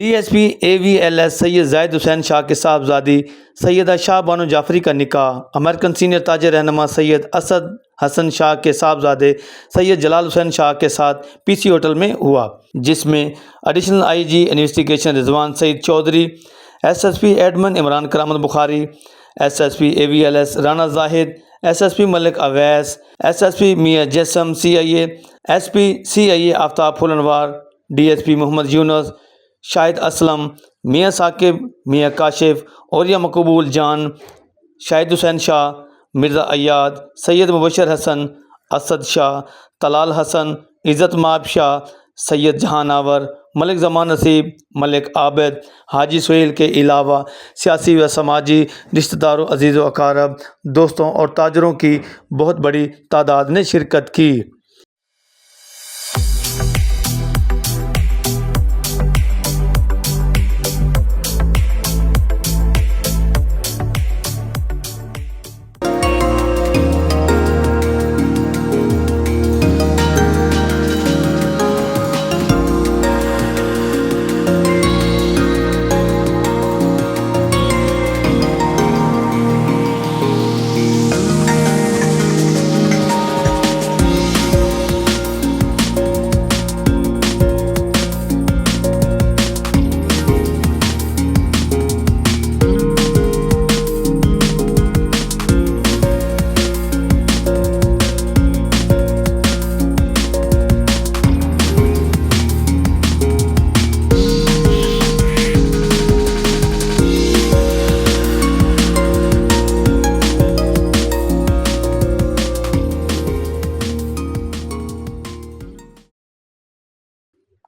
DSP AVLS سید زاہد حسین شاہ کے صاحبزادی سیدہ شاہ بانو جعفری کا نکاح امریکن سینئر تاجر رہنما سید اسد حسن شاہ کے صاحبزادے سید جلال حسین شاہ کے ساتھ PC ہوٹل میں ہوا، جس میں ایڈیشنل IG انویسٹیگیشن رضوان سعید چودھری، SSP ایڈمن عمران کرامت بخاری، SSP AVLS رانا زاہد، SSP ملک اویس، SSP میاں جسم CIA، SP CIA آفتاب پھول انوار، DSP محمد یونس، شاہد اسلم، میاں ثاقب، میاں کاشف، اوریا مقبول جان، شاہد حسین شاہ، مرزا ایاد، سید مبشر حسن، اسد شاہ، طلال حسن، عزت مآب شاہ، سید جہان آور، ملک زمان نصیب، ملک عابد، حاجی سہیل کے علاوہ سیاسی و سماجی رشتہ داروں، عزیز و اقارب، دوستوں اور تاجروں کی بہت بڑی تعداد نے شرکت کی۔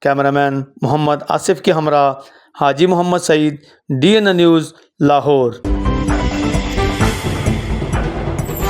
کیمرامین محمد آصف کے ہمراہ حاجی محمد سعید، DN نیوز، لاہور۔